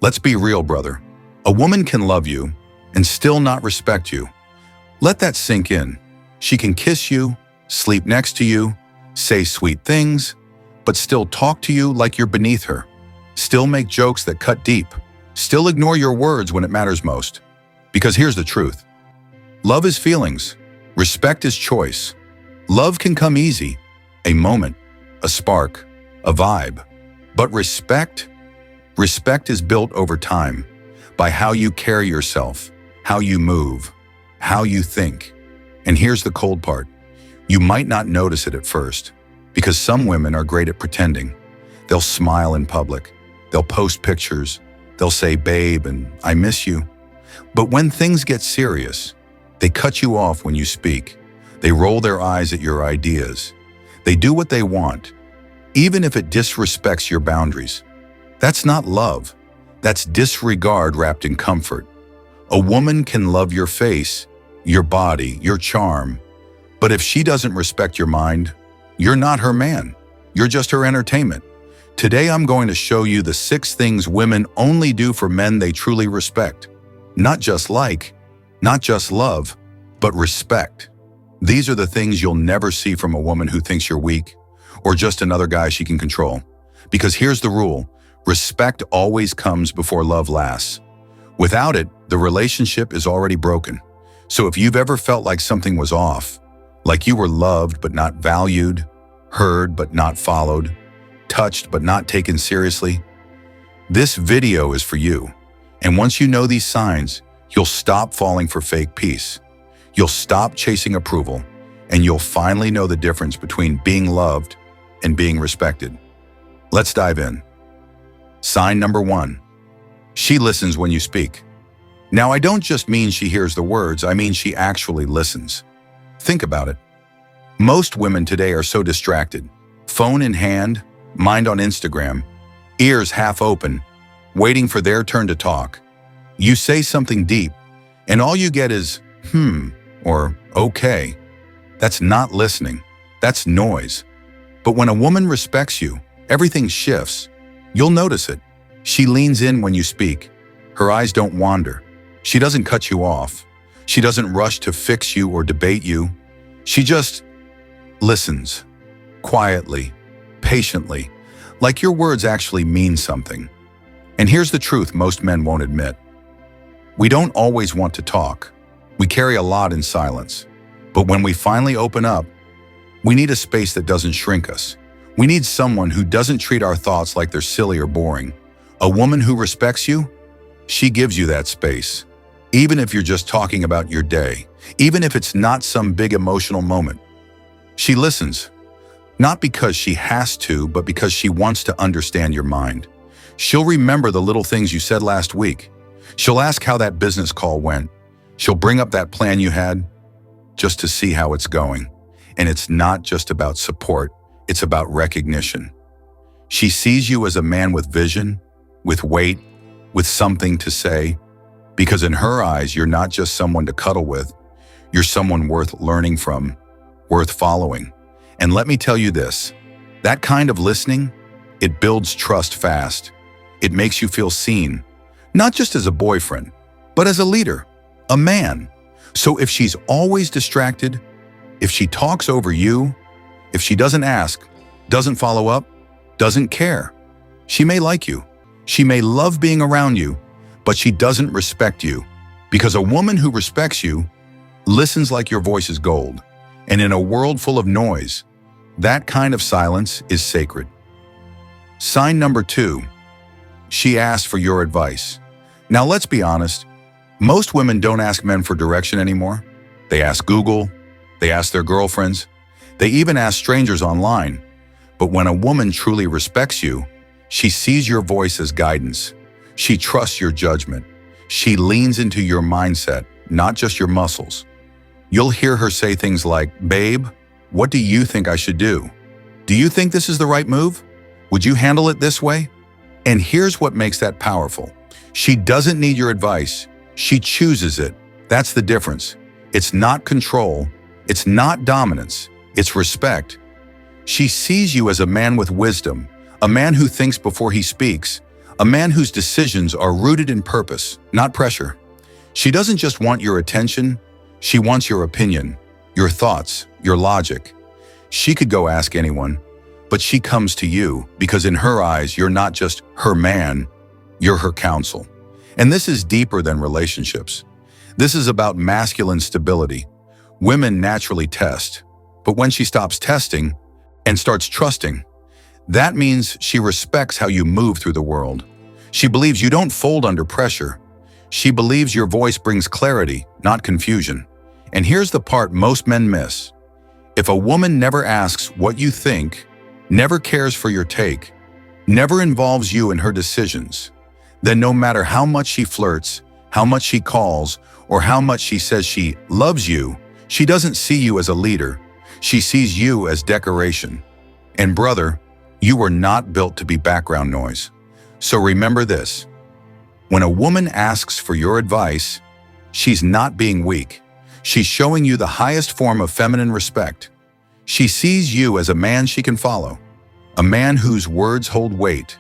Let's be real, brother. A woman can love you and still not respect you. Let that sink in. She can kiss you, sleep next to you, say sweet things, but still talk to you like you're beneath her. Still make jokes that cut deep. Still ignore your words when it matters most. Because here's the truth. Love is feelings. Respect is choice. Love can come easy, a moment, a spark, a vibe. But respect is built over time by how you carry yourself, how you move, how you think. And here's the cold part. You might not notice it at first, because some women are great at pretending. They'll smile in public. They'll post pictures. They'll say, babe, and I miss you. But when things get serious, they cut you off when you speak. They roll their eyes at your ideas. They do what they want, even if it disrespects your boundaries. That's not love. That's disregard wrapped in comfort. A woman can love your face, your body, your charm, but if she doesn't respect your mind, you're not her man. You're just her entertainment. Today I'm going to show you the 6 things women only do for men they truly respect. Not just like, not just love, but respect. These are the things you'll never see from a woman who thinks you're weak or just another guy she can control. Because here's the rule. Respect always comes before love lasts. Without it, the relationship is already broken. So if you've ever felt like something was off, like you were loved but not valued, heard but not followed, touched but not taken seriously, this video is for you. And once you know these signs, you'll stop falling for fake peace. You'll stop chasing approval, and you'll finally know the difference between being loved and being respected. Let's dive in. Sign number 1. She listens when you speak. Now, I don't just mean she hears the words, I mean she actually listens. Think about it. Most women today are so distracted. Phone in hand, mind on Instagram, ears half open, waiting for their turn to talk. You say something deep, and all you get is, or okay. That's not listening. That's noise. But when a woman respects you, everything shifts. You'll notice it. She leans in when you speak. Her eyes don't wander. She doesn't cut you off. She doesn't rush to fix you or debate you. She just listens, quietly, patiently, like your words actually mean something. And here's the truth most men won't admit. We don't always want to talk. We carry a lot in silence. But when we finally open up, we need a space that doesn't shrink us. We need someone who doesn't treat our thoughts like they're silly or boring. A woman who respects you, she gives you that space. Even if you're just talking about your day, even if it's not some big emotional moment. She listens, not because she has to, but because she wants to understand your mind. She'll remember the little things you said last week. She'll ask how that business call went. She'll bring up that plan you had just to see how it's going. And it's not just about support, it's about recognition. She sees you as a man with vision, with weight, with something to say, because in her eyes, you're not just someone to cuddle with, you're someone worth learning from, worth following. And let me tell you this, that kind of listening, it builds trust fast. It makes you feel seen, not just as a boyfriend, but as a leader, a man. So if she's always distracted, if she talks over you, if she doesn't ask, doesn't follow up, doesn't care, she may like you. She may love being around you, but she doesn't respect you. Because a woman who respects you listens like your voice is gold. And in a world full of noise, that kind of silence is sacred. Sign number 2, she asks for your advice. Now let's be honest, most women don't ask men for direction anymore. They ask Google, they ask their girlfriends, they even ask strangers online. But when a woman truly respects you, she sees your voice as guidance. She trusts your judgment. She leans into your mindset, not just your muscles. You'll hear her say things like, babe, what do you think I should do? Do you think this is the right move? Would you handle it this way? And here's what makes that powerful. She doesn't need your advice. She chooses it. That's the difference. It's not control. It's not dominance. It's respect. She sees you as a man with wisdom, a man who thinks before he speaks, A man whose decisions are rooted in purpose, not pressure. She doesn't just want your attention, she wants your opinion, your thoughts, your logic. She could go ask anyone, but she comes to you because in her eyes, you're not just her man, you're her counsel. And this is deeper than relationships. This is about masculine stability. Women naturally test, but when she stops testing and starts trusting, that means she respects how you move through the world. She believes you don't fold under pressure. She believes your voice brings clarity, not confusion. And here's the part most men miss. If a woman never asks what you think, never cares for your take, never involves you in her decisions, then no matter how much she flirts, how much she calls, or how much she says she loves you, she doesn't see you as a leader. She sees you as decoration. And brother, you were not built to be background noise. So remember this. When a woman asks for your advice, she's not being weak. She's showing you the highest form of feminine respect. She sees you as a man she can follow, a man whose words hold weight,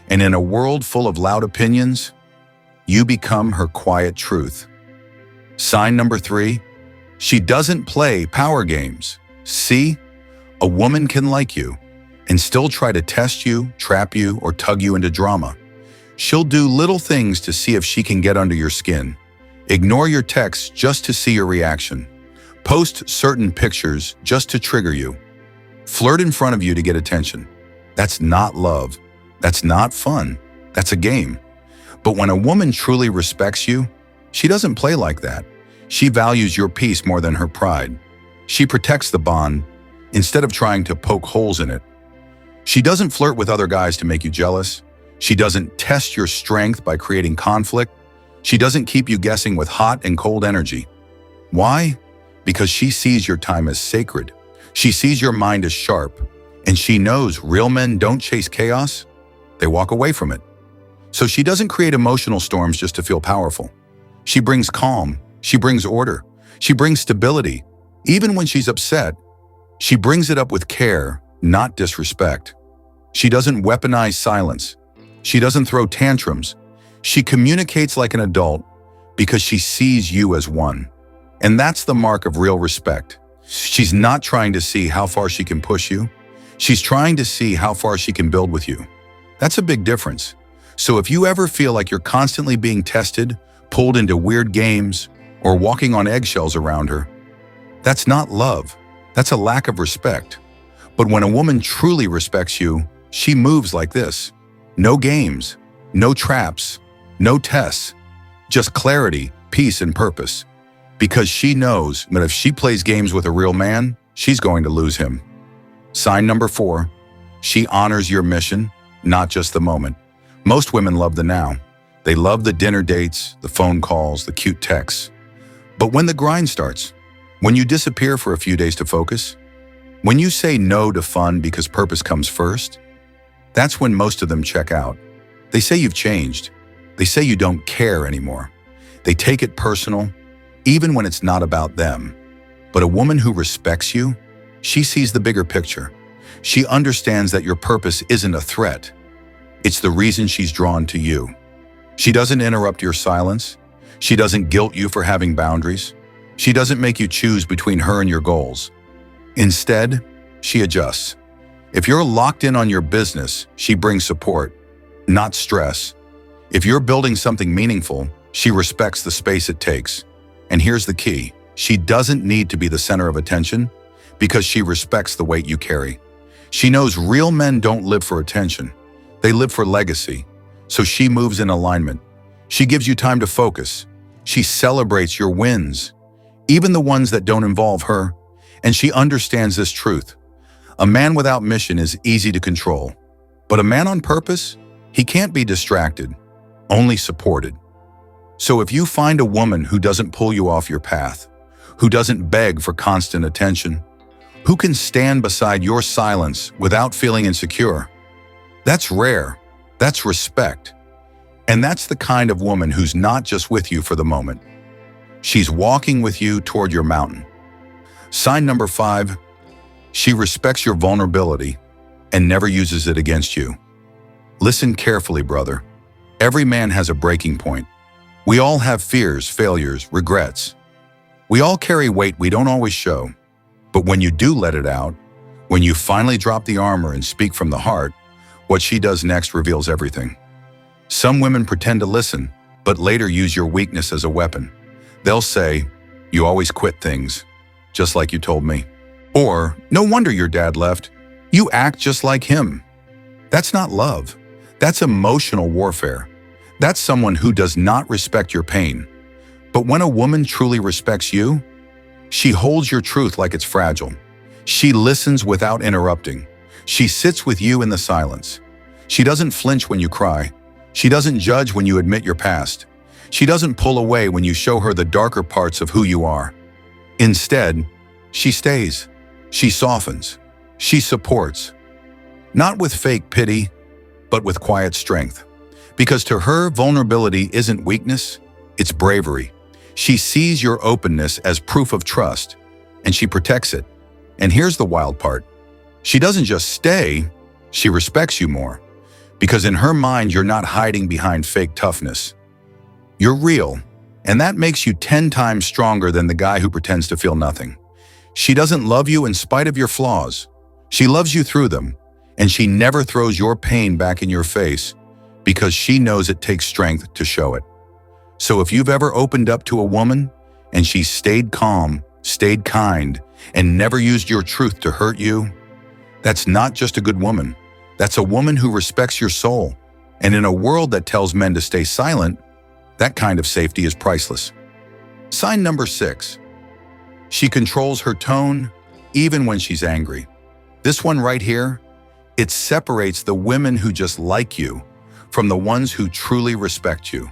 and in a world full of loud opinions, you become her quiet truth. Sign number 3, she doesn't play power games. See, a woman can like you and still try to test you, trap you, or tug you into drama. She'll do little things to see if she can get under your skin. Ignore your texts just to see your reaction. Post certain pictures just to trigger you. Flirt in front of you to get attention. That's not love. That's not fun. That's a game. But when a woman truly respects you, she doesn't play like that. She values your peace more than her pride. She protects the bond instead of trying to poke holes in it. She doesn't flirt with other guys to make you jealous. She doesn't test your strength by creating conflict. She doesn't keep you guessing with hot and cold energy. Why? Because she sees your time as sacred. She sees your mind as sharp. And she knows real men don't chase chaos. They walk away from it. So she doesn't create emotional storms just to feel powerful. She brings calm. She brings order. She brings stability. Even when she's upset, she brings it up with care, not disrespect. She doesn't weaponize silence. She doesn't throw tantrums. She communicates like an adult because she sees you as one. And that's the mark of real respect. She's not trying to see how far she can push you. She's trying to see how far she can build with you. That's a big difference. So if you ever feel like you're constantly being tested, pulled into weird games, or walking on eggshells around her, that's not love. That's a lack of respect. But when a woman truly respects you, she moves like this. No games, no traps, no tests, just clarity, peace, and purpose. Because she knows that if she plays games with a real man, she's going to lose him. Sign number 4, she honors your mission, not just the moment. Most women love the now. They love the dinner dates, the phone calls, the cute texts. But when the grind starts, when you disappear for a few days to focus, when you say no to fun because purpose comes first, that's when most of them check out. They say you've changed. They say you don't care anymore. They take it personal, even when it's not about them. But a woman who respects you, she sees the bigger picture. She understands that your purpose isn't a threat. It's the reason she's drawn to you. She doesn't interrupt your silence. She doesn't guilt you for having boundaries. She doesn't make you choose between her and your goals. Instead, she adjusts. If you're locked in on your business, she brings support, not stress. If you're building something meaningful, she respects the space it takes. And here's the key. She doesn't need to be the center of attention because she respects the weight you carry. She knows real men don't live for attention. They live for legacy. So she moves in alignment. She gives you time to focus. She celebrates your wins, even the ones that don't involve her. And she understands this truth. A man without mission is easy to control. But a man on purpose, he can't be distracted, only supported. So if you find a woman who doesn't pull you off your path, who doesn't beg for constant attention, who can stand beside your silence without feeling insecure, that's rare. That's respect. And that's the kind of woman who's not just with you for the moment. She's walking with you toward your mountain. Sign number 5, she respects your vulnerability and never uses it against you. Listen carefully, brother. Every man has a breaking point. We all have fears, failures, regrets. We all carry weight we don't always show. But when you do let it out, when you finally drop the armor and speak from the heart, what she does next reveals everything. Some women pretend to listen, but later use your weakness as a weapon. They'll say, "You always quit things, just like you told me." Or, "No wonder your dad left. You act just like him." That's not love. That's emotional warfare. That's someone who does not respect your pain. But when a woman truly respects you, she holds your truth like it's fragile. She listens without interrupting. She sits with you in the silence. She doesn't flinch when you cry. She doesn't judge when you admit your past. She doesn't pull away when you show her the darker parts of who you are. Instead, she stays. She softens. She supports. Not with fake pity, but with quiet strength. Because to her, vulnerability isn't weakness, it's bravery. She sees your openness as proof of trust, and she protects it. And here's the wild part. She doesn't just stay, she respects you more. Because in her mind, you're not hiding behind fake toughness. You're real, and that makes you 10 times stronger than the guy who pretends to feel nothing. She doesn't love you in spite of your flaws. She loves you through them, and she never throws your pain back in your face because she knows it takes strength to show it. So if you've ever opened up to a woman and she stayed calm, stayed kind, and never used your truth to hurt you, that's not just a good woman. That's a woman who respects your soul. And in a world that tells men to stay silent, that kind of safety is priceless. Sign number 6. She controls her tone even when she's angry. This one right here, it separates the women who just like you from the ones who truly respect you.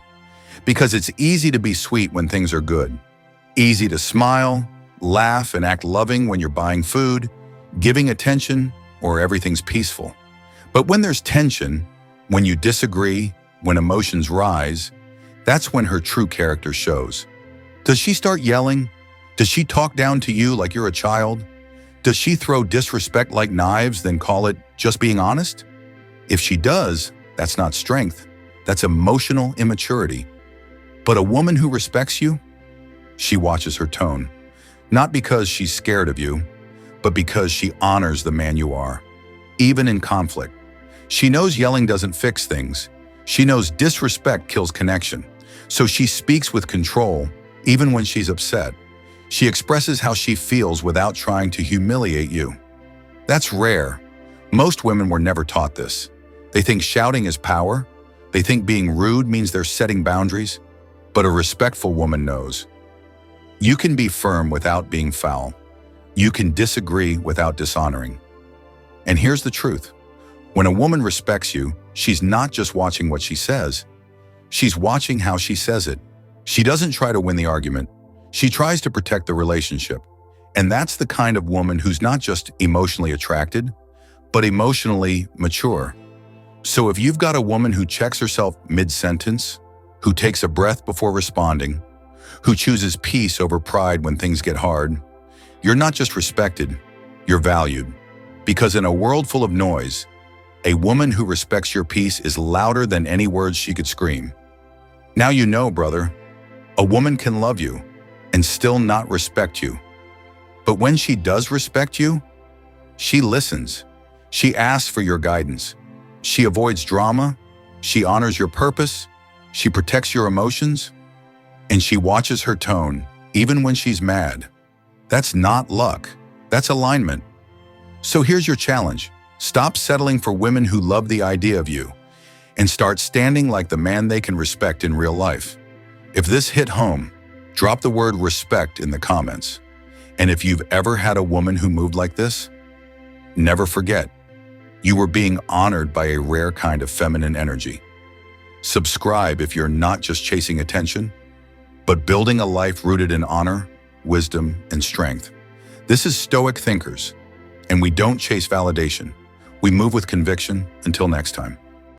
Because it's easy to be sweet when things are good. Easy to smile, laugh, and act loving when you're buying food, giving attention, or everything's peaceful. But when there's tension, when you disagree, when emotions rise, that's when her true character shows. Does she start yelling? Does she talk down to you like you're a child? Does she throw disrespect like knives, then call it just being honest? If she does, that's not strength. That's emotional immaturity. But a woman who respects you, she watches her tone. Not because she's scared of you, but because she honors the man you are. Even in conflict. She knows yelling doesn't fix things. She knows disrespect kills connection. So she speaks with control, even when she's upset. She expresses how she feels without trying to humiliate you. That's rare. Most women were never taught this. They think shouting is power. They think being rude means they're setting boundaries. But a respectful woman knows. You can be firm without being foul. You can disagree without dishonoring. And here's the truth. When a woman respects you, she's not just watching what she says. She's watching how she says it. She doesn't try to win the argument. She tries to protect the relationship. And that's the kind of woman who's not just emotionally attracted, but emotionally mature. So if you've got a woman who checks herself mid-sentence, who takes a breath before responding, who chooses peace over pride when things get hard, you're not just respected, you're valued. Because in a world full of noise, a woman who respects your peace is louder than any words she could scream. Now you know, brother, a woman can love you and still not respect you. But when she does respect you, she listens. She asks for your guidance. She avoids drama. She honors your purpose. She protects your emotions. And she watches her tone, even when she's mad. That's not luck. That's alignment. So here's your challenge. Stop settling for women who love the idea of you and start standing like the man they can respect in real life. If this hit home, drop the word respect in the comments. And if you've ever had a woman who moved like this, never forget, you were being honored by a rare kind of feminine energy. Subscribe if you're not just chasing attention, but building a life rooted in honor, wisdom, and strength. This is Stoic Thinkers, and we don't chase validation. We move with conviction. Until next time.